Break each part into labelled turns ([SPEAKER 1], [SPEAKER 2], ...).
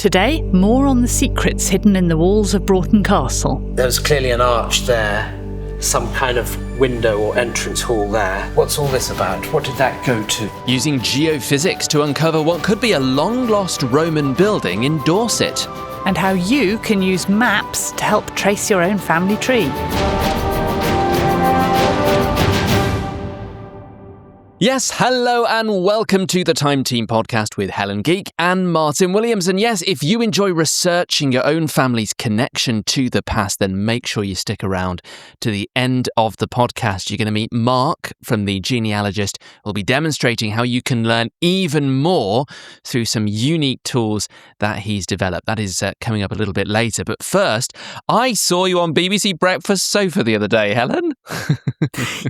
[SPEAKER 1] Today, more on the secrets hidden in the walls of Broughton Castle.
[SPEAKER 2] There was clearly an arch there, some kind of window or entrance hall there. What's all this about? What did that go to?
[SPEAKER 3] Using geophysics to uncover what could be a long-lost Roman building in Dorset.
[SPEAKER 1] And how you can use maps to help trace your own family tree.
[SPEAKER 3] Yes, hello and welcome to the Time Team podcast with Helen, Geake and Martyn Williams. And yes, if you enjoy researching your own family's connection to the past, then make sure you stick around to the end of the podcast. You're going to meet Mark from the Genealogist, who will be demonstrating how you can learn even more through some unique tools that he's developed. That is coming up a little bit later. But first, I saw you on BBC Breakfast Sofa the other day, Helen.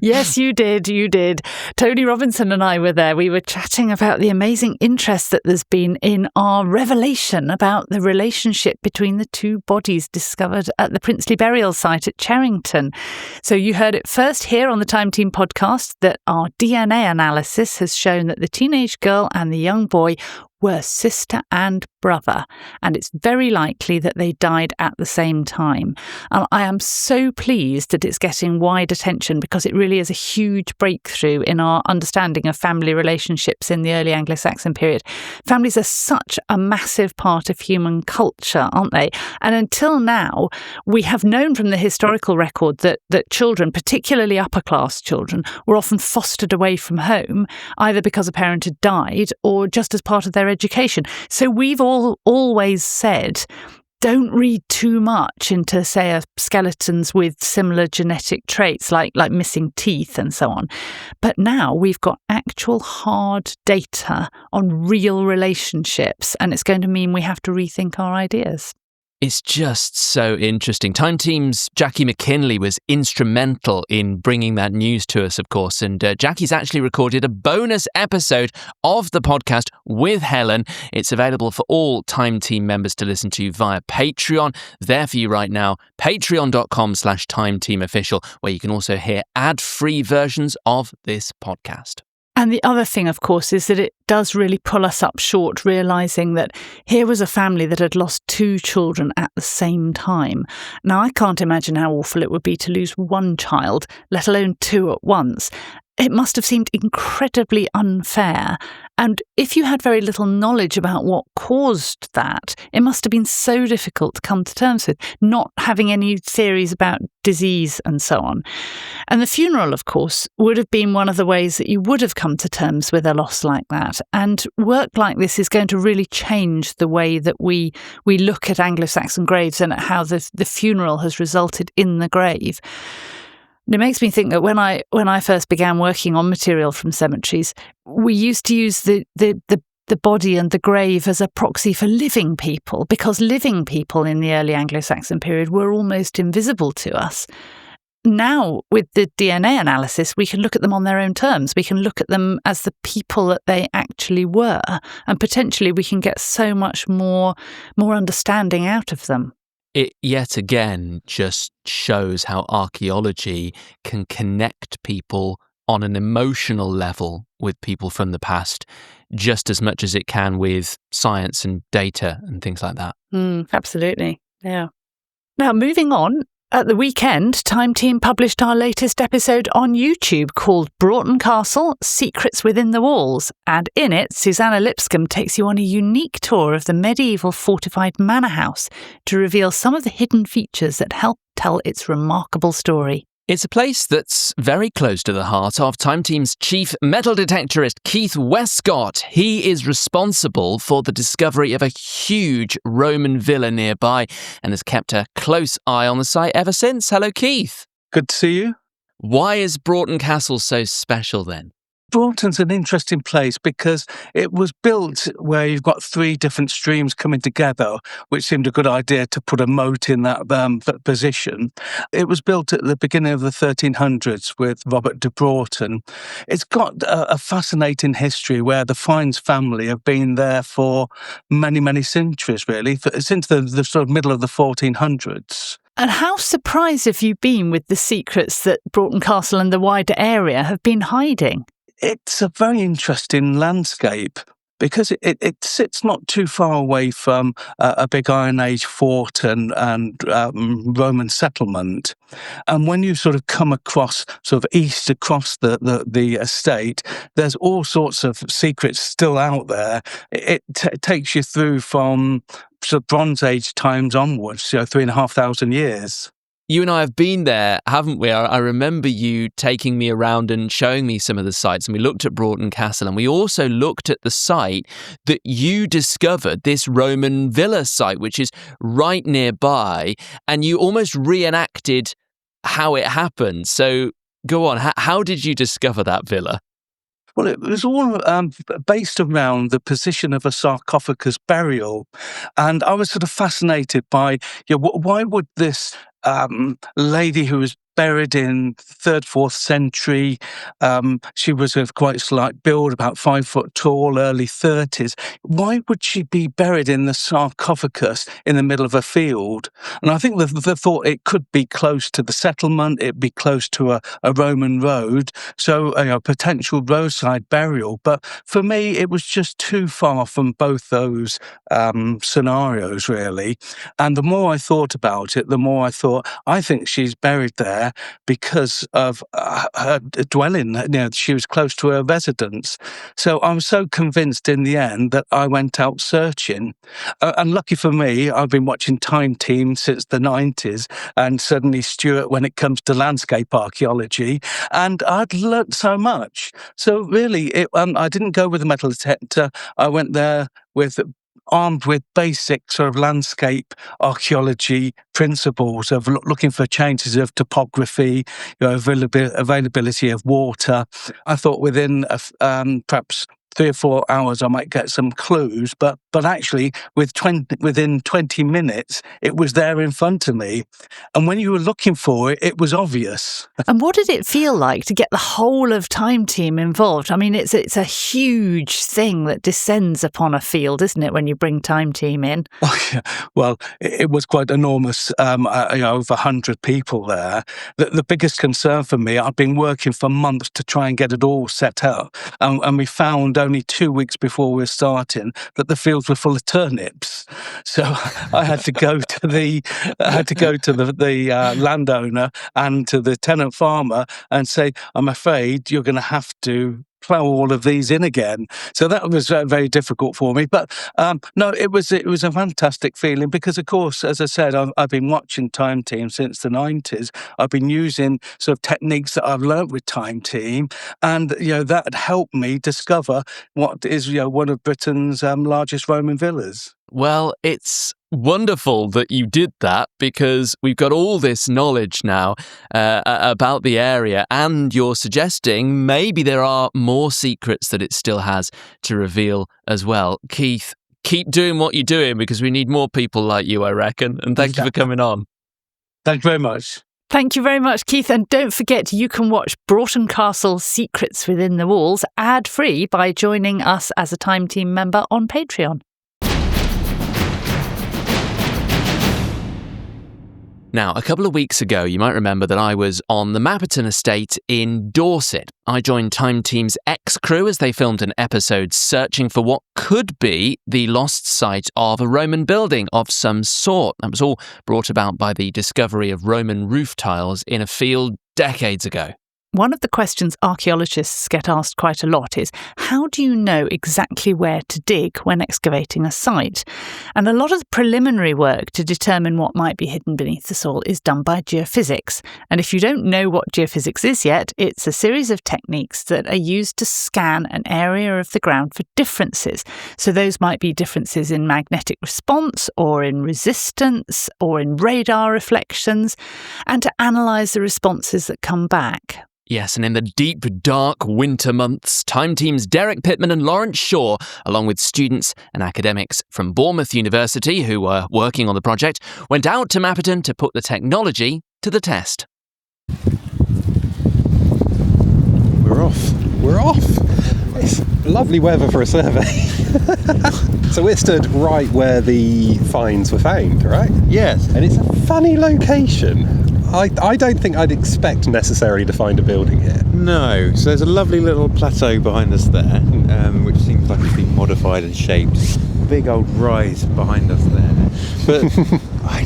[SPEAKER 1] Yes, you did. Tony Robinson and I were there. We were chatting about the amazing interest that there's been in our revelation about the relationship between the two bodies discovered at the princely burial site at Cherrington. So you heard it first here on the Time Team podcast that our DNA analysis has shown that the teenage girl and the young boy were sister and brother, and it's very likely that they died at the same time. And I am so pleased that it's getting wide attention because it really is a huge breakthrough in our understanding of family relationships in the early Anglo-Saxon period. Families are such a massive part of human culture, aren't they? And until now, we have known from the historical record that children, particularly upper-class children, were often fostered away from home, either because a parent had died or just as part of their education. So we've always said, don't read too much into, say, skeletons with similar genetic traits like missing teeth and so on. But now we've got actual hard data on real relationships, and it's going to mean we have to rethink our ideas.
[SPEAKER 3] It's just so interesting. Time Team's Jackie McKinley was instrumental in bringing that news to us, of course. And Jackie's actually recorded a bonus episode of the podcast with Helen. It's available for all Time Team members to listen to via Patreon. There for you right now, patreon.com/timeteamofficial, where you can also hear ad-free versions of this podcast.
[SPEAKER 1] And the other thing, of course, is that it does really pull us up short, realising that here was a family that had lost two children at the same time. Now, I can't imagine how awful it would be to lose one child, let alone two at once. It must have seemed incredibly unfair. And if you had very little knowledge about what caused that, it must have been so difficult to come to terms with, not having any theories about disease and so on. And the funeral, of course, would have been one of the ways that you would have come to terms with a loss like that. And work like this is going to really change the way that we look at Anglo-Saxon graves and at how the funeral has resulted in the grave. It makes me think that when I first began working on material from cemeteries, we used to use the body and the grave as a proxy for living people, because living people in the early Anglo-Saxon period were almost invisible to us. Now, with the DNA analysis, we can look at them on their own terms. We can look at them as the people that they actually were, and potentially we can get so much more understanding out of them.
[SPEAKER 3] It yet again just shows how archaeology can connect people on an emotional level with people from the past, just as much as it can with science and data and things like that.
[SPEAKER 1] Absolutely, yeah. Now, moving on, at the weekend, Time Team published our latest episode on YouTube called Broughton Castle, Secrets Within the Walls. And in it, Suzannah Lipscomb takes you on a unique tour of the medieval fortified manor house to reveal some of the hidden features that help tell its remarkable story.
[SPEAKER 3] It's a place that's very close to the heart of Time Team's chief metal detectorist, Keith Westcott. He is responsible for the discovery of a huge Roman villa nearby and has kept a close eye on the site ever since. Hello, Keith.
[SPEAKER 4] Good to see you.
[SPEAKER 3] Why is Broughton Castle so special then?
[SPEAKER 4] Broughton's an interesting place because it was built where you've got three different streams coming together, which seemed a good idea to put a moat in that position. It was built at the beginning of the 1300s with Robert de Broughton. It's got a fascinating history where the Fiennes family have been there for many, many centuries, really, since the sort of middle of the 1400s.
[SPEAKER 1] And how surprised have you been with the secrets that Broughton Castle and the wider area have been hiding?
[SPEAKER 4] It's a very interesting landscape. because it sits not too far away from a big Iron Age fort and Roman settlement. And when you sort of come across, sort of east across the estate, there's all sorts of secrets still out there. It takes you through from sort of Bronze Age times onwards, 3,500 years.
[SPEAKER 3] You and I have been there, haven't we? I remember you taking me around and showing me some of the sites, and we looked at Broughton Castle, and we also looked at the site that you discovered, this Roman villa site, which is right nearby, and you almost reenacted how it happened. So go on, how did you discover that villa?
[SPEAKER 4] Well, it was all based around the position of a sarcophagus burial. And I was sort of fascinated by, why would this lady who was buried in 3rd, 4th century, she was of quite slight build, about 5 foot tall, early 30s. Why would she be buried in the sarcophagus in the middle of a field? And I think the thought it could be close to the settlement, it'd be close to a Roman road, so a potential roadside burial. But for me, it was just too far from both those scenarios, really. And the more I thought about it, the more I thought, I think she's buried there because of her dwelling. She was close to her residence. So I was so convinced in the end that I went out searching. And lucky for me, I've been watching Time Team since the 90s, and suddenly Stuart when it comes to landscape archaeology, and I'd learnt so much. So really, I didn't go with a metal detector. I went there armed with basic sort of landscape archaeology principles of looking for changes of topography, availability of water. I thought within perhaps 3 or 4 hours I might get some clues, but actually within 20 minutes it was there in front of me. And when you were looking for it, it was obvious.
[SPEAKER 1] And what did it feel like to get the whole of Time Team involved? I mean, it's a huge thing that descends upon a field, isn't it, when you bring Time Team in?
[SPEAKER 4] Oh, yeah. Well, it was quite enormous, over 100 people there. The biggest concern for me, I've been working for months to try and get it all set up, and we found only 2 weeks before we were starting that the fields were full of turnips. So I had to go to the landowner and to the tenant farmer and say, I'm afraid you're going to have to plough all of these in again. So that was very difficult for me. But no, it was a fantastic feeling because, of course, as I said, I've been watching Time Team since the 90s. I've been using sort of techniques that I've learnt with Time Team, and that helped me discover what is one of Britain's largest Roman villas.
[SPEAKER 3] Well, it's wonderful that you did that because we've got all this knowledge now about the area, and you're suggesting maybe there are more secrets that it still has to reveal as well. Keith, keep doing what you're doing because we need more people like you, I reckon. And thank you for coming on.
[SPEAKER 4] Thank you very much.
[SPEAKER 1] Thank you very much, Keith. And don't forget, you can watch Broughton Castle Secrets Within the Walls ad-free by joining us as a Time Team member on Patreon.
[SPEAKER 3] Now, a couple of weeks ago, you might remember that I was on the Mapperton Estate in Dorset. I joined Time Team's X-Crew as they filmed an episode searching for what could be the lost site of a Roman building of some sort. That was all brought about by the discovery of Roman roof tiles in a field decades ago.
[SPEAKER 1] One of the questions archaeologists get asked quite a lot is, how do you know exactly where to dig when excavating a site? And a lot of the preliminary work to determine what might be hidden beneath the soil is done by geophysics. And if you don't know what geophysics is yet, it's a series of techniques that are used to scan an area of the ground for differences. So those might be differences in magnetic response or in resistance or in radar reflections, and to analyse the responses that come back.
[SPEAKER 3] Yes, and in the deep, dark winter months, Time Team's Derek Pitman and Lawrence Shaw, along with students and academics from Bournemouth University who were working on the project, went out to Mapperton to put the technology to the test.
[SPEAKER 5] We're off. It's lovely weather for a survey. So we're stood right where the finds were found, right?
[SPEAKER 6] Yes.
[SPEAKER 5] And it's a funny location. I don't think I'd expect necessarily to find a building here.
[SPEAKER 6] No. So there's a lovely little plateau behind us there, which seems
[SPEAKER 5] looks like it's been modified and shaped. Big old rise behind us there. But I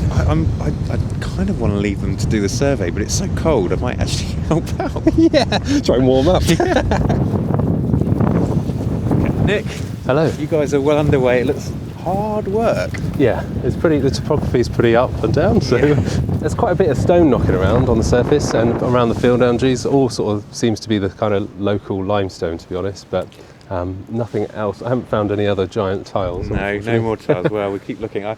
[SPEAKER 5] kind of want to leave them to do the survey, but it's so cold I might actually help out.
[SPEAKER 6] Yeah, try and warm up.
[SPEAKER 5] Nick,
[SPEAKER 6] Hello.
[SPEAKER 5] you guys are well underway. It looks hard work.
[SPEAKER 6] Yeah, the topography is pretty up and down, so there's quite a bit of stone knocking around on the surface and around the field boundaries. All sort of seems to be the kind of local limestone, to be honest, but nothing else. I haven't found any other giant tiles.
[SPEAKER 5] No more tiles. Well, we keep looking. I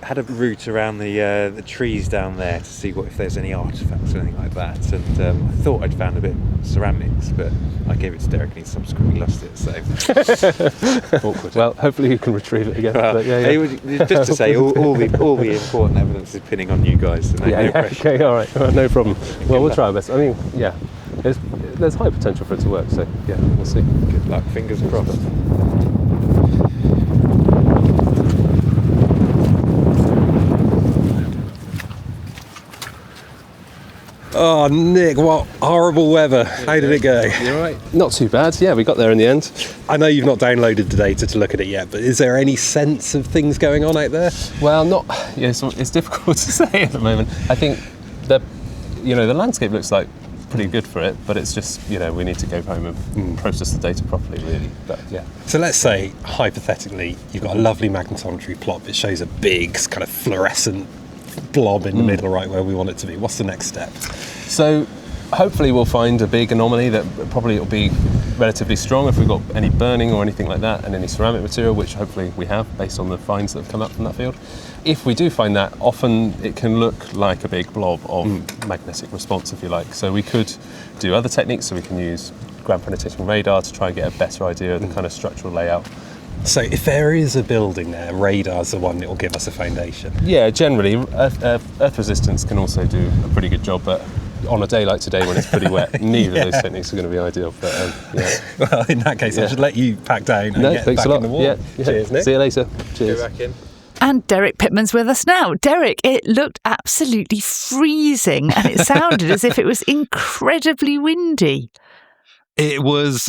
[SPEAKER 5] had a route around the trees down there to see if there's any artefacts or anything like that, and I thought I'd found a bit of ceramics, but I gave it to Derek and he subsequently lost it. So
[SPEAKER 6] Awkward. Well, hopefully you can retrieve it again.
[SPEAKER 5] well,
[SPEAKER 6] but
[SPEAKER 5] just to say, all the important evidence is pinning on you guys. So no pressure.
[SPEAKER 6] Okay, all right, no problem. Well, we'll try our best. I mean, yeah, there's high potential for it to work. So yeah, we'll see.
[SPEAKER 5] Good luck. Fingers crossed.
[SPEAKER 6] Oh, Nick, what horrible weather. How did it go?
[SPEAKER 5] You all right?
[SPEAKER 6] Not too bad. Yeah, we got there in the end.
[SPEAKER 7] I know you've not downloaded the data to look at it yet, but is there any sense of things going on out there?
[SPEAKER 6] Well, it's difficult to say at the moment. I think the landscape looks like pretty good for it, but it's just, we need to go home and process the data properly, really. But yeah.
[SPEAKER 7] So let's say, hypothetically, you've got a lovely magnetometry plot that shows a big kind of fluorescent blob in the middle, right where we want it to be. What's the next step?
[SPEAKER 6] So hopefully we'll find a big anomaly that probably will be relatively strong if we've got any burning or anything like that, and any ceramic material, which hopefully we have based on the finds that have come up from that field. If we do find that, often it can look like a big blob of magnetic response, if you like. So we could do other techniques, so we can use ground penetrating radar to try and get a better idea of the kind of structural layout.
[SPEAKER 7] So if there is a building there, radar's the one that will give us a foundation.
[SPEAKER 6] Yeah, generally, earth resistance can also do a pretty good job, but on a day like today when it's pretty wet, neither of those techniques are going to be ideal. But
[SPEAKER 7] Well, in that case, I should let you pack down and get
[SPEAKER 6] thanks
[SPEAKER 7] back
[SPEAKER 6] a lot.
[SPEAKER 7] in the water.
[SPEAKER 6] Yeah.
[SPEAKER 7] Cheers, Nick.
[SPEAKER 6] See you later. Cheers.
[SPEAKER 5] Go back in.
[SPEAKER 1] And Derek Pitman's with us now. Derek, it looked absolutely freezing and it sounded as if it was incredibly windy.
[SPEAKER 7] It was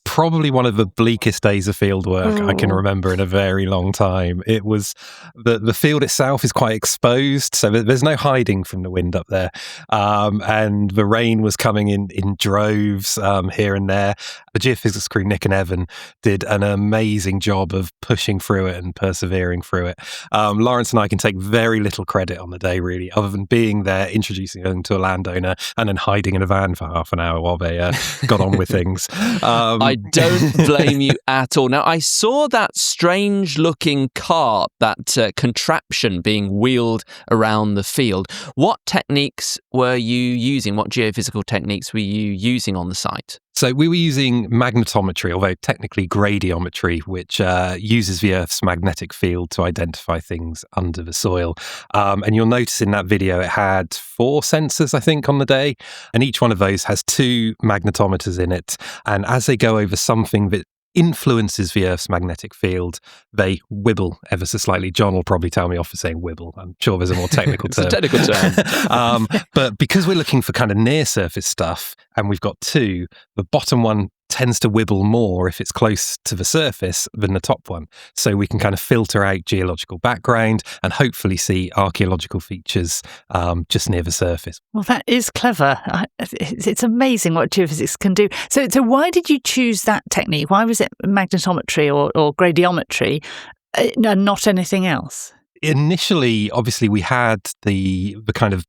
[SPEAKER 7] probably one of the bleakest days of field work I can remember in a very long time. It was the field itself is quite exposed, so there's no hiding from the wind up there, and the rain was coming in droves here and there. The geophysics crew, Nick and Evan, did an amazing job of pushing through it and persevering through it. Lawrence and I can take very little credit on the day, really, other than being there, introducing them to a landowner, and then hiding in a van for half an hour while they got on with things.
[SPEAKER 3] I don't blame you at all. Now, I saw that strange looking cart, that contraption being wheeled around the field. What techniques were you using? What geophysical techniques were you using on the site?
[SPEAKER 7] So we were using magnetometry, although technically gradiometry, which uses the Earth's magnetic field to identify things under the soil. And you'll notice in that video it had 4 sensors, I think, on the day. And each one of those has 2 magnetometers in it. And as they go over something that influences the Earth's magnetic field, they wibble ever so slightly. John will probably tell me off for saying wibble. I'm sure there's a more technical term.
[SPEAKER 3] It's a technical term.
[SPEAKER 7] But because we're looking for kind of near surface stuff, and we've got 2, the bottom one tends to wibble more if it's close to the surface than the top one. So we can kind of filter out geological background and hopefully see archaeological features just near the surface.
[SPEAKER 1] Well, that is clever. It's amazing what geophysics can do. So why did you choose that technique? Why was it magnetometry or gradiometry and not anything else?
[SPEAKER 7] Initially, obviously, we had the kind of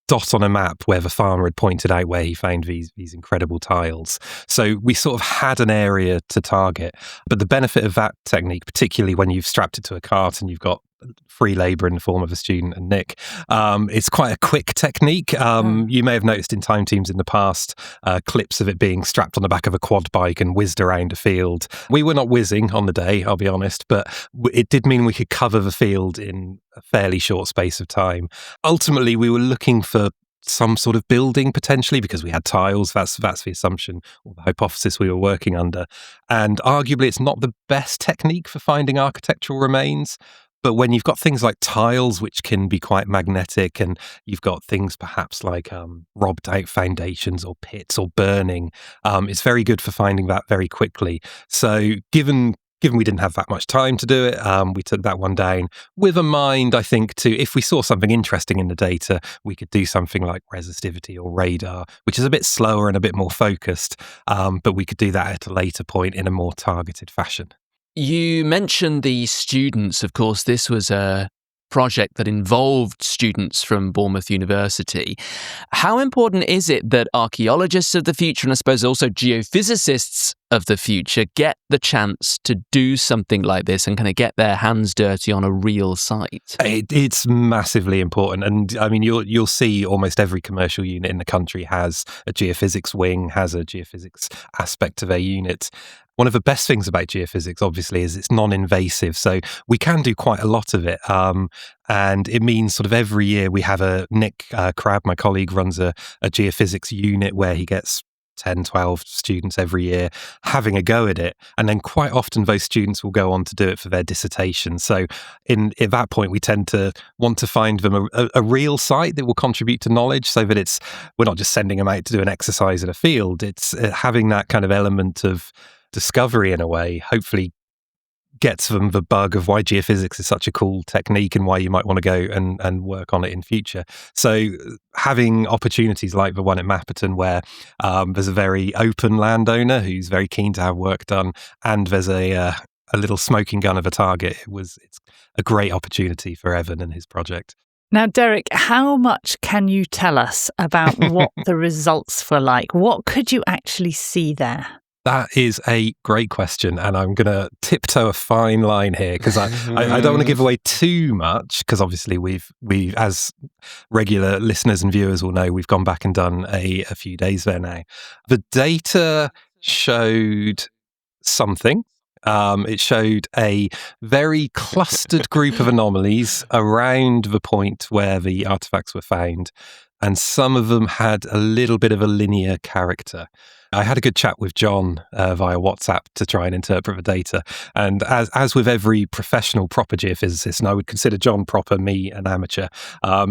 [SPEAKER 7] dot on a map where the farmer had pointed out where he found these incredible tiles. So we sort of had an area to target. But the benefit of that technique, particularly when you've strapped it to a cart and you've got free labour in the form of a student and Nick, it's quite a quick technique. You may have noticed in time teams in the past clips of it being strapped on the back of a quad bike and whizzed around a field. We were not whizzing on the day, I'll be honest, but it did mean we could cover the field in a fairly short space of time. Ultimately, we were looking for some sort of building potentially because we had tiles. That's the assumption or the hypothesis we were working under. And arguably, it's not the best technique for finding architectural remains. But when you've got things like tiles, which can be quite magnetic, and you've got things perhaps like robbed out foundations or pits or burning, it's very good for finding that very quickly. So given given we didn't have that much time to do it, we took that one down with a mind, I think, to if we saw something interesting in the data, we could do something like resistivity or radar, which is a bit slower and a bit more focused, but we could do that at a later point in a more targeted fashion.
[SPEAKER 3] You mentioned the students. Of course, this was a project that involved students from Bournemouth University. How important is it that archaeologists of the future, and I suppose also geophysicists of the future, get the chance to do something like this and kind of get their hands dirty on a real site?
[SPEAKER 7] It's massively important. And I mean, you'll see almost every commercial unit in the country has a geophysics wing, has a geophysics aspect to their unit. One of the best things about geophysics, obviously, is it's non-invasive. So we can do quite a lot of it. And it means sort of every year we have Nick Crabb, my colleague, runs a geophysics unit where he gets 10, 12 students every year having a go at it. And then quite often those students will go on to do it for their dissertation. So at that point, we tend to want to find them a real site that will contribute to knowledge, so that we're not just sending them out to do an exercise in a field. It's having that kind of element of discovery in a way, hopefully gets them the bug of why geophysics is such a cool technique and why you might want to go and work on it in future. So having opportunities like the one at Mapperton, where there's a very open landowner who's very keen to have work done, and there's a little smoking gun of a target, it's a great opportunity for Evan and his project.
[SPEAKER 1] Now, Derek, how much can you tell us about what the results were like? What could you actually see there?
[SPEAKER 7] That is a great question, and I'm going to tiptoe a fine line here because I don't want to give away too much, because obviously we've as regular listeners and viewers will know, we've gone back and done a few days there now. The data showed something. It showed a very clustered group of anomalies around the point where the artifacts were found, and some of them had a little bit of a linear character. I had a good chat with John via WhatsApp to try and interpret the data. And as with every professional proper geophysicist, and I would consider John proper, me an amateur,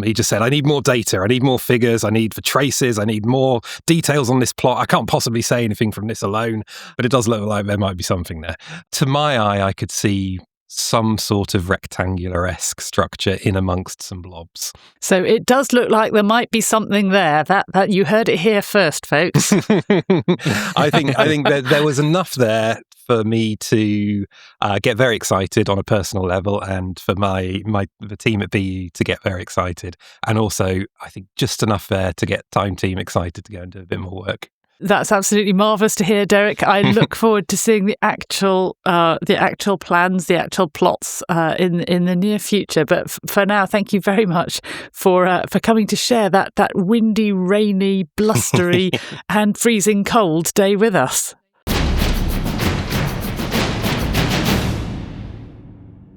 [SPEAKER 7] he just said, I need more data, I need more figures, I need the traces, I need more details on this plot. I can't possibly say anything from this alone, but it does look like there might be something there. To my eye, I could see some sort of rectangular-esque structure in amongst some blobs.
[SPEAKER 1] So it does look like there might be something there. That you heard it here first, folks.
[SPEAKER 7] I think that there was enough there for me to get very excited on a personal level, and for the team at BU to get very excited, and also I think just enough there to get Time Team excited to go and do a bit more work.
[SPEAKER 1] That's absolutely marvellous to hear, Derek. I look forward to seeing the actual plans, the actual plots in the near future. But for now, thank you very much for coming to share that windy, rainy, blustery and freezing cold day with us.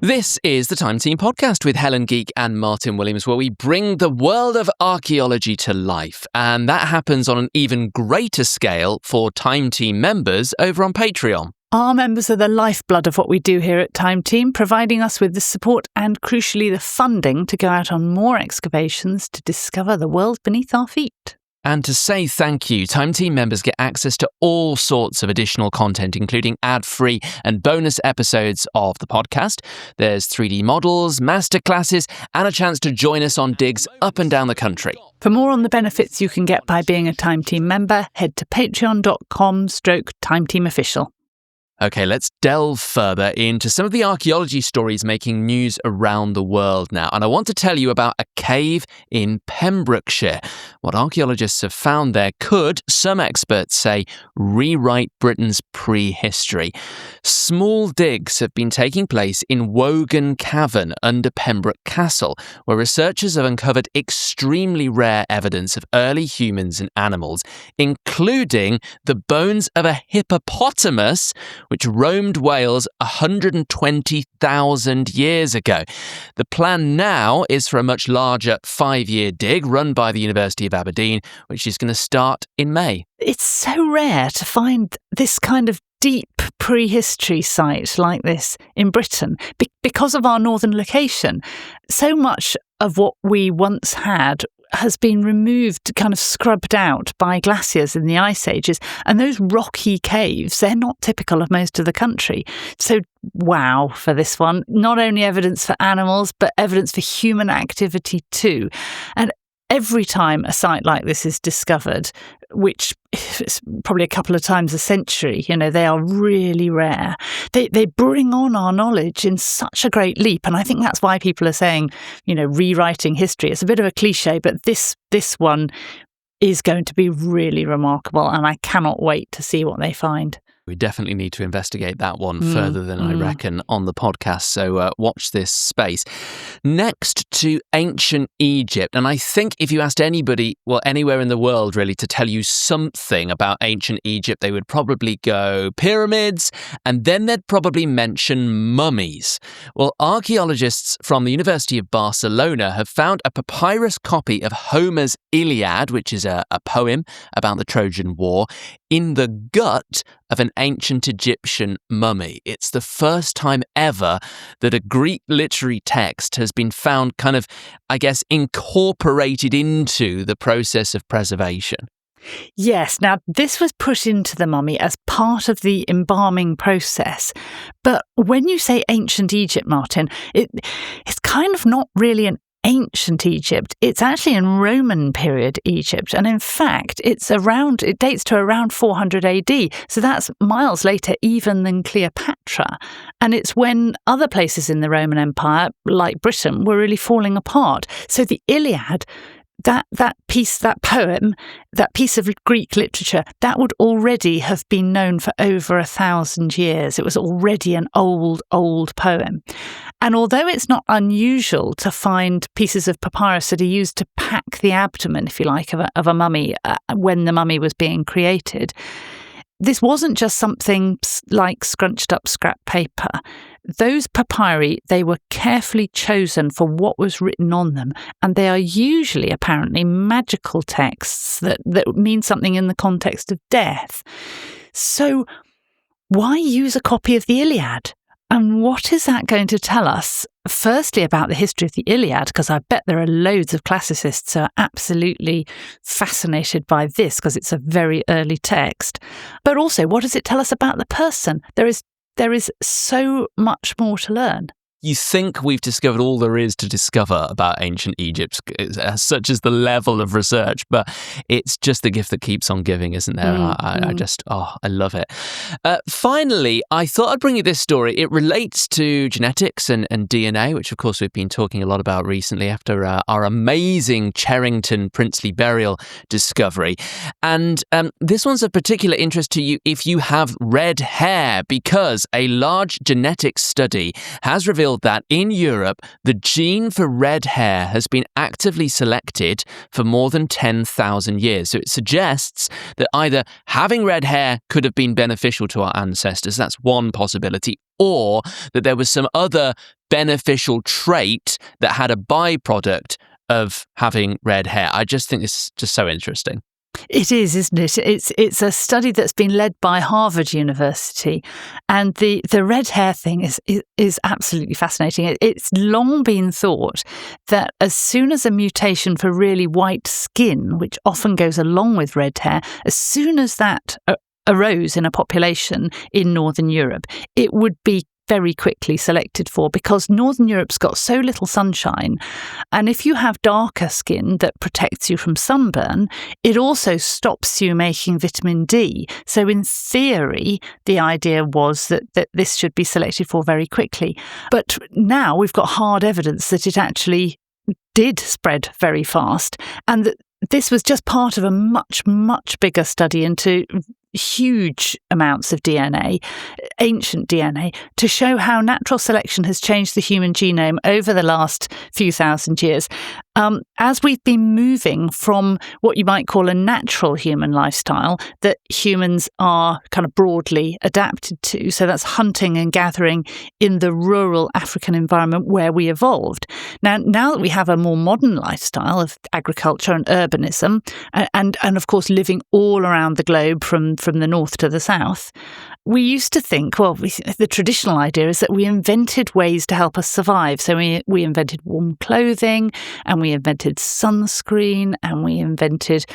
[SPEAKER 3] This is the Time Team podcast with Helen, Geake and Martyn Williams, where we bring the world of archaeology to life. And that happens on an even greater scale for Time Team members over on Patreon.
[SPEAKER 1] Our members are the lifeblood of what we do here at Time Team, providing us with the support and, crucially, the funding to go out on more excavations to discover the world beneath our feet.
[SPEAKER 3] And to say thank you, Time Team members get access to all sorts of additional content, including ad-free and bonus episodes of the podcast. There's 3D models, masterclasses, and a chance to join us on digs up and down the country.
[SPEAKER 1] For more on the benefits you can get by being a Time Team member, head to patreon.com/TimeTeamOfficial.
[SPEAKER 3] Okay, let's delve further into some of the archaeology stories making news around the world now. And I want to tell you about a cave in Pembrokeshire. What archaeologists have found there could, some experts say, rewrite Britain's prehistory. Small digs have been taking place in Wogan Cavern under Broughton Castle, where researchers have uncovered extremely rare evidence of early humans and animals, including the bones of a hippopotamus, which roamed Wales 120,000 years ago. The plan now is for a much larger 5-year dig run by the University of Aberdeen, which is going to start in May.
[SPEAKER 1] It's so rare to find this kind of deep prehistory site like this in Britain because of our northern location. So much of what we once had has been removed, kind of scrubbed out by glaciers in the ice ages. And those rocky caves, they're not typical of most of the country. So wow for this one. Not only evidence for animals, but evidence for human activity too. And every time a site like this is discovered, which is probably a couple of times a century, they are really rare. They bring on our knowledge in such a great leap. And I think that's why people are saying, rewriting history. It's a bit of a cliche, but this one is going to be really remarkable. And I cannot wait to see what they find.
[SPEAKER 3] We definitely need to investigate that one further than I reckon on the podcast, so watch this space. Next to ancient Egypt, and I think if you asked anybody, anywhere in the world really, to tell you something about ancient Egypt, they would probably go pyramids, and then they'd probably mention mummies. Well, archaeologists from the University of Barcelona have found a papyrus copy of Homer's Iliad, which is a poem about the Trojan War, in the gut of an ancient Egyptian mummy. It's the first time ever that a Greek literary text has been found kind of, incorporated into the process of preservation.
[SPEAKER 1] Yes, now this was put into the mummy as part of the embalming process. But when you say ancient Egypt, Martyn, it's kind of not really an ancient Egypt. It's actually in Roman period Egypt. And in fact, it dates to around 400 AD. So that's miles later even than Cleopatra. And it's when other places in the Roman Empire, like Britain, were really falling apart. So the Iliad, that poem, that piece of Greek literature, that would already have been known for over 1,000 years. It was already an old poem. And although it's not unusual to find pieces of papyrus that are used to pack the abdomen, if you like, of a mummy when the mummy was being created, this wasn't just something like scrunched up scrap paper. Those papyri, they were carefully chosen for what was written on them, and they are usually apparently magical texts that mean something in the context of death. So why use a copy of the Iliad? And what is that going to tell us? Firstly, about the history of the Iliad, because I bet there are loads of classicists who are absolutely fascinated by this because it's a very early text. But also, what does it tell us about the person? There is so much more to learn.
[SPEAKER 3] You think we've discovered all there is to discover about ancient Egypt, such as the level of research, but it's just the gift that keeps on giving, isn't there? I love it. Finally, I thought I'd bring you this story. It relates to genetics and DNA, which of course we've been talking a lot about recently after our amazing Cherrington princely burial discovery. And this one's of particular interest to you if you have red hair, because a large genetics study has revealed that in Europe, the gene for red hair has been actively selected for more than 10,000 years. So it suggests that either having red hair could have been beneficial to our ancestors, that's one possibility, or that there was some other beneficial trait that had a byproduct of having red hair. I just think it's just so interesting.
[SPEAKER 1] It is, isn't it? It's a study that's been led by Harvard University, and the red hair thing is absolutely fascinating. It's long been thought that as soon as a mutation for really white skin, which often goes along with red hair, as soon as that arose in a population in Northern Europe, it would be very quickly selected for, because Northern Europe's got so little sunshine. And if you have darker skin that protects you from sunburn, it also stops you making vitamin D. So in theory, the idea was that this should be selected for very quickly. But now we've got hard evidence that it actually did spread very fast, and that this was just part of a much, much bigger study into huge amounts of DNA, ancient DNA, to show how natural selection has changed the human genome over the last few thousand years. As we've been moving from what you might call a natural human lifestyle that humans are kind of broadly adapted to, so that's hunting and gathering in the rural African environment where we evolved. Now that we have a more modern lifestyle of agriculture and urbanism, and of course living all around the globe from from the north to the south, we used to think, the traditional idea is that we invented ways to help us survive. So we invented warm clothing, and we invented sunscreen, and we invented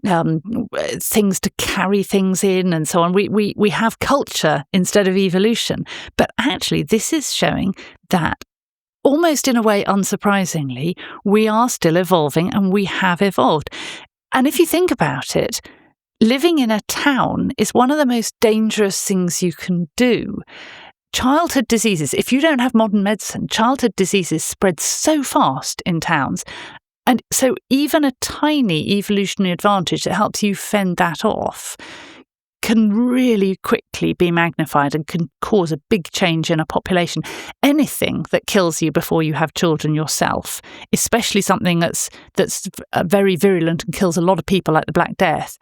[SPEAKER 1] things to carry things in, and so on. We have culture instead of evolution. But actually, this is showing that, almost in a way unsurprisingly, we are still evolving, and we have evolved. And if you think about it, living in a town is one of the most dangerous things you can do. Childhood diseases, if you don't have modern medicine, childhood diseases spread so fast in towns. And so even a tiny evolutionary advantage that helps you fend that off can really quickly be magnified and can cause a big change in a population. Anything that kills you before you have children yourself, especially something that's very virulent and kills a lot of people, like the Black Death,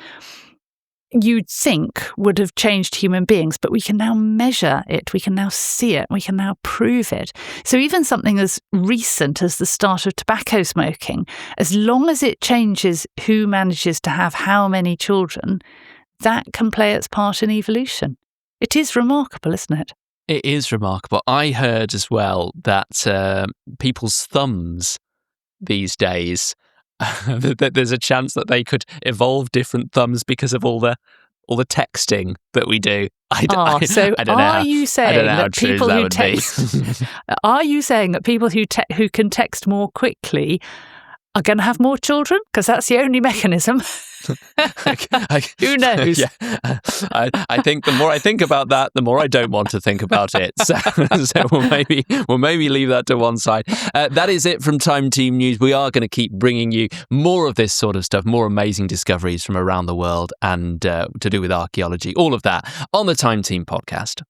[SPEAKER 1] you'd think would have changed human beings, but we can now measure it, we can now see it, we can now prove it. So even something as recent as the start of tobacco smoking, as long as it changes who manages to have how many children, that can play its part in evolution. It is remarkable, isn't it?
[SPEAKER 3] It is remarkable. I heard as well that people's thumbs these days, that there's a chance that they could evolve different thumbs because of all the texting that we do. I don't know.
[SPEAKER 1] Are you saying that people who text? Are you saying that people who can text more quickly are going to have more children? Because that's the only mechanism. Who knows?
[SPEAKER 3] Yeah. I think the more I think about that, the more I don't want to think about it. So we'll maybe leave that to one side. That is it from Time Team News. We are going to keep bringing you more of this sort of stuff, more amazing discoveries from around the world and to do with archaeology, all of that on the Time Team podcast.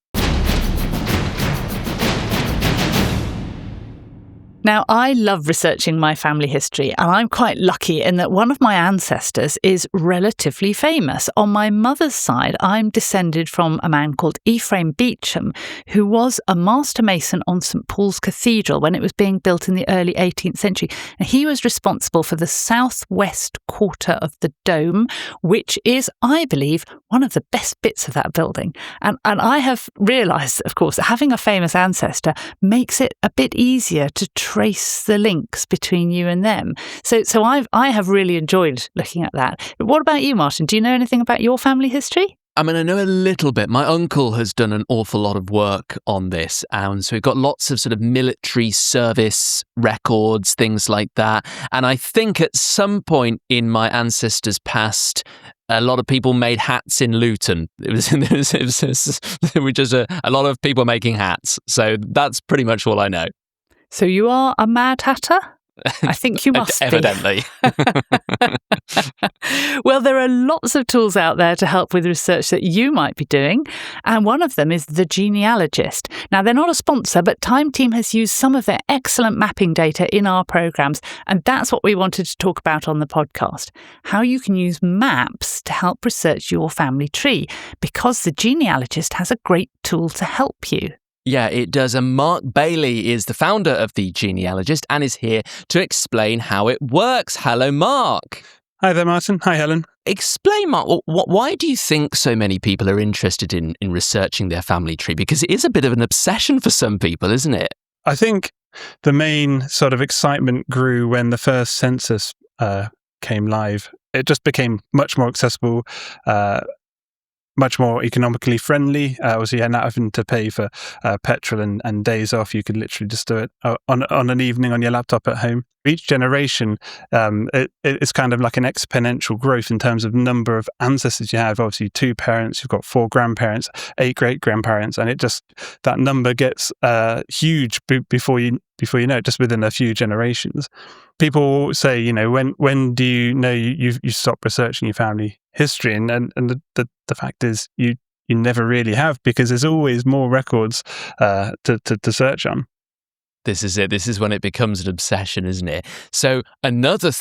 [SPEAKER 1] Now, I love researching my family history, and I'm quite lucky in that one of my ancestors is relatively famous. On my mother's side, I'm descended from a man called Ephraim Beauchamp, who was a master mason on St Paul's Cathedral when it was being built in the early 18th century. And he was responsible for the southwest quarter of the dome, which is, I believe, one of the best bits of that building. And I have realised, of course, that having a famous ancestor makes it a bit easier to trace the links between you and them. So I have really enjoyed looking at that. But what about you, Martyn? Do you know anything about your family history?
[SPEAKER 3] I mean, I know a little bit. My uncle has done an awful lot of work on this. And so we've got lots of sort of military service records, things like that. And I think at some point in my ancestors' past, a lot of people made hats in Luton. It was just a lot of people making hats. So that's pretty much all I know.
[SPEAKER 1] So you are a Mad Hatter? I think you must
[SPEAKER 3] Evidently.
[SPEAKER 1] Well, there are lots of tools out there to help with research that you might be doing, and one of them is the Genealogist. Now, they're not a sponsor, but Time Team has used some of their excellent mapping data in our programmes, and that's what we wanted to talk about on the podcast, how you can use maps to help research your family tree, because the Genealogist has a great tool to help you.
[SPEAKER 3] Yeah, it does. And Mark Bayley is the founder of the Genealogist and is here to explain how it works. Hello, Mark.
[SPEAKER 8] Hi there, Martyn. Hi, Helen.
[SPEAKER 3] Explain, Mark, why do you think so many people are interested in researching their family tree? Because it is a bit of an obsession for some people, isn't it?
[SPEAKER 8] I think the main sort of excitement grew when the first census came live. It just became much more accessible, much more economically friendly. Obviously, you're not having to pay for petrol and days off. You could literally just do it on an evening on your laptop at home. Each generation, it's kind of like an exponential growth in terms of number of ancestors you have. Obviously, 2 parents, you've got 4 grandparents, 8 great-grandparents, and that number gets huge before you know it, just within a few generations. People say, when do you know you stop researching your family history? And the fact is, you never really have, because there's always more records to search on.
[SPEAKER 3] This is it. This is when it becomes an obsession, isn't it? So another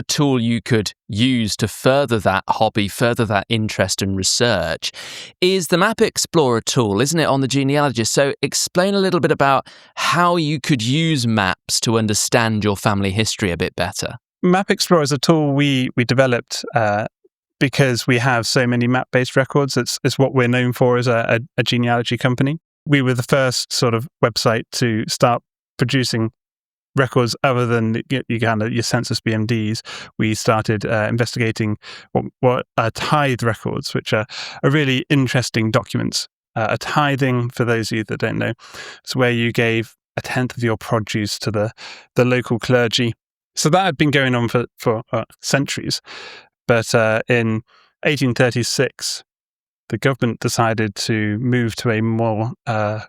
[SPEAKER 3] tool you could use to further that hobby, further that interest and research is the Map Explorer tool, isn't it, on the Genealogist? So explain a little bit about how you could use maps to understand your family history a bit better.
[SPEAKER 8] Map Explorer is a tool we developed because we have so many map-based records. It's what we're known for as a genealogy company. We were the first sort of website to start producing records other than your census BMDs. We started investigating what are tithe records, which are really interesting documents. A tithing, for those of you that don't know, is where you gave a tenth of your produce to the local clergy. So that had been going on for centuries. But in 1836, the government decided to move to a more a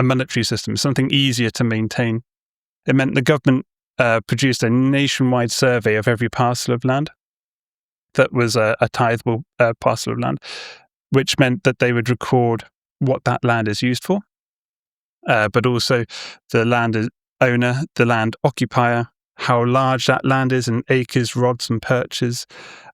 [SPEAKER 8] monetary system, something easier to maintain. It meant the government produced a nationwide survey of every parcel of land that was a tithable parcel of land, which meant that they would record what that land is used for, but also the land owner, the land occupier, how large that land is in acres, rods and perches,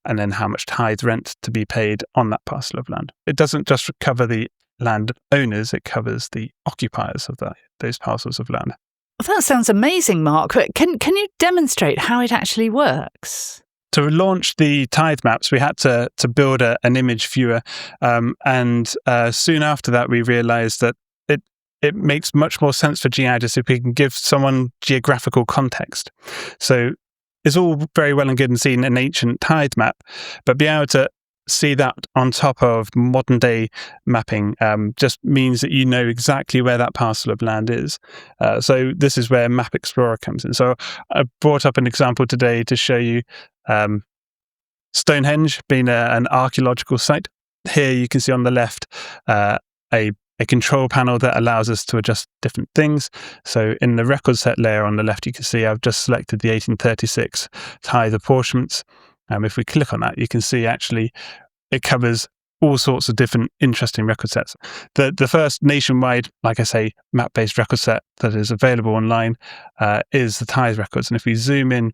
[SPEAKER 8] and then how much tithe rent to be paid on that parcel of land. It doesn't just cover the land owners, it covers the occupiers of those parcels of land.
[SPEAKER 1] That sounds amazing, Mark. But can you demonstrate how it actually works?
[SPEAKER 8] To launch the tithe maps, we had to build an image viewer, and soon after that, we realised that it makes much more sense for geologists if we can give someone geographical context. So it's all very well and good and seeing an ancient tithe map, but being able to see that on top of modern day mapping just means that you know exactly where that parcel of land is. So this is where Map Explorer comes in. So I brought up an example today to show you Stonehenge being an archaeological site. Here you can see on the left a control panel that allows us to adjust different things. So in the record set layer on the left, you can see I've just selected the 1836 tithe apportionments. If we click on that, you can see actually it covers all sorts of different interesting record sets. The first nationwide, like I say, map-based record set that is available online is the tithe records. And if we zoom in,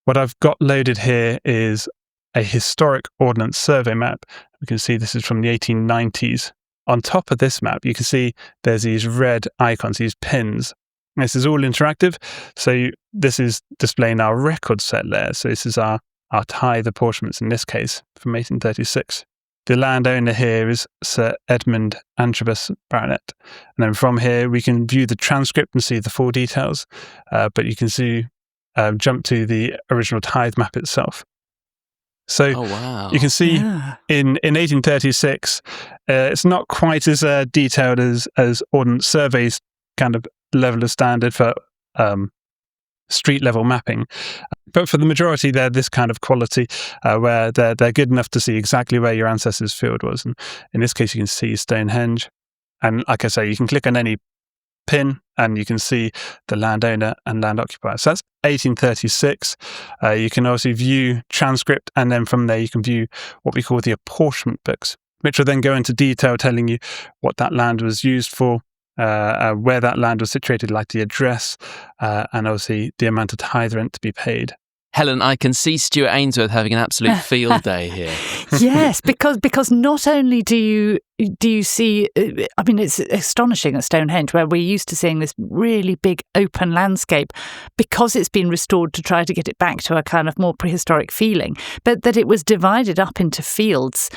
[SPEAKER 8] what I've got loaded here is a historic ordnance survey map. We can see this is from the 1890s. On top of this map, you can see there's these red icons, these pins. This is all interactive. So this is displaying our record set layer. So this is our tithe apportionments in this case from 1836. The landowner here is Sir Edmund Antrobus Baronet. And then from here, we can view the transcript and see the full details. But you can see, jump to the original tithe map itself. So you can see in 1836, it's not quite as detailed as Ordnance Survey's kind of level of standard for street level mapping. But for the majority, they're this kind of quality where they're good enough to see exactly where your ancestors' field was. And in this case, you can see Stonehenge. And like I say, you can click on any pin and you can see the landowner and land occupier. So that's 1836. You can also view transcript, and then from there you can view what we call the apportionment books, which will then go into detail telling you what that land was used for, where that land was situated, like the address, and obviously the amount of tithe rent to be paid.
[SPEAKER 3] Helen, I can see Stuart Ainsworth having an absolute field day here.
[SPEAKER 1] Yes, because not only do you see, I mean, it's astonishing at Stonehenge, where we're used to seeing this really big open landscape, because it's been restored to try to get it back to a kind of more prehistoric feeling, but that it was divided up into fields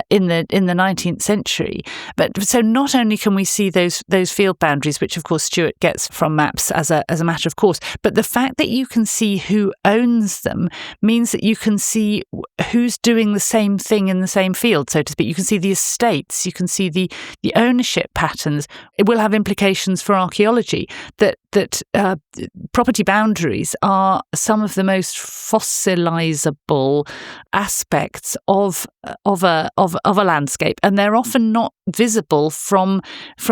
[SPEAKER 1] in the 19th century. But so not only can we see those field boundaries, which of course Stuart gets from maps as a matter of course, but the fact that you can see who owns them means that you can see who's doing the same thing in the same field, so to speak. You can see the estates, you can see the ownership patterns. It will have implications for archaeology that property boundaries are some of the most fossilizable aspects of a landscape, and they're often not visible from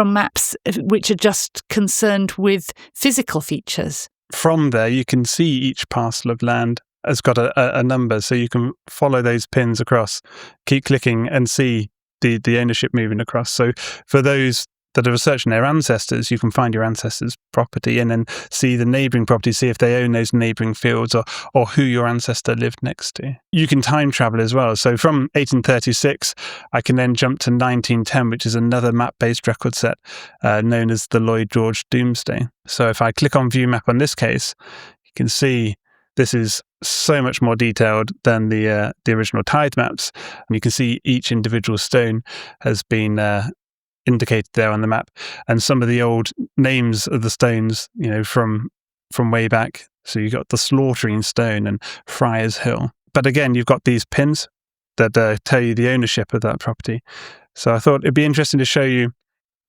[SPEAKER 1] maps which are just concerned with physical features.
[SPEAKER 8] From there, you can see each parcel of land has got a number, so you can follow those pins across, keep clicking and see the ownership moving across. So for those that are researching their ancestors, you can find your ancestors' property and then see the neighbouring property, see if they own those neighbouring fields or who your ancestor lived next to. You can time travel as well. So from 1836, I can then jump to 1910, which is another map-based record set known as the Lloyd George Doomsday. So if I click on View Map on this case, you can see This is so much more detailed than the original tide maps. And you can see each individual stone has been indicated there on the map, and some of the old names of the stones, from way back. So you've got the Slaughtering Stone and Friar's Hill. But again, you've got these pins that tell you the ownership of that property. So I thought it'd be interesting to show you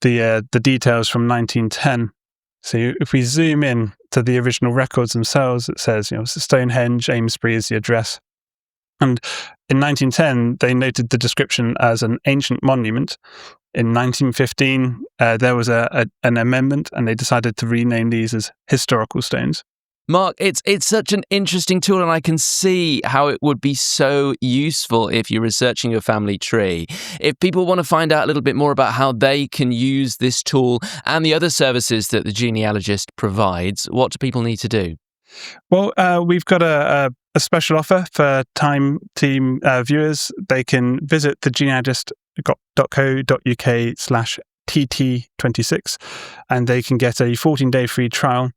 [SPEAKER 8] the details from 1910. So if we zoom in to the original records themselves, it says, Stonehenge, Amesbury is the address. And in 1910, they noted the description as an ancient monument. In 1915, there was an amendment, and they decided to rename these as historical stones.
[SPEAKER 3] Mark, it's such an interesting tool, and I can see how it would be so useful if you're researching your family tree. If people want to find out a little bit more about how they can use this tool and the other services that the genealogist provides, what do people need to do?
[SPEAKER 8] Well, we've got a special offer for Time Team viewers. They can visit thegenealogist.co.uk/TT26, and they can get a 14-day free trial,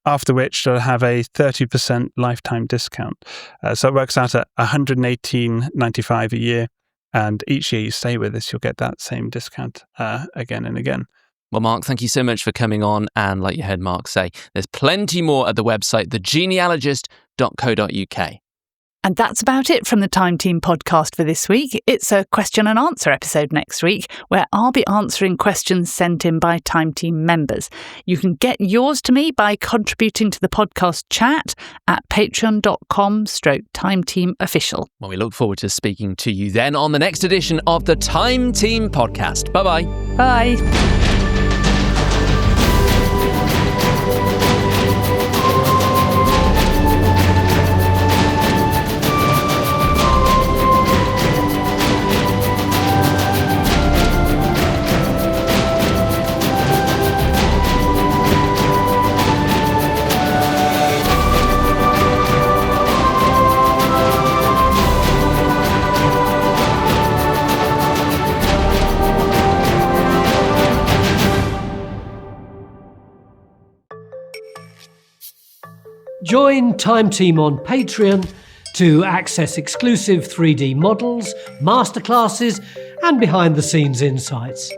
[SPEAKER 8] after which they'll have a 30% lifetime discount. So it works out at $118.95 a year, and each year you stay with us, you'll get that same discount again and again.
[SPEAKER 3] Well, Mark, thank you so much for coming on. And like you heard Mark say, there's plenty more at the website, thegenealogist.co.uk.
[SPEAKER 1] And that's about it from the Time Team podcast for this week. It's a question and answer episode next week, where I'll be answering questions sent in by Time Team members. You can get yours to me by contributing to the podcast chat at patreon.com/timeteamofficial.
[SPEAKER 3] Well, we look forward to speaking to you then on the next edition of the Time Team podcast. Bye-bye.
[SPEAKER 1] Bye.
[SPEAKER 9] Join Time Team on Patreon to access exclusive 3D models, masterclasses, and behind-the-scenes insights.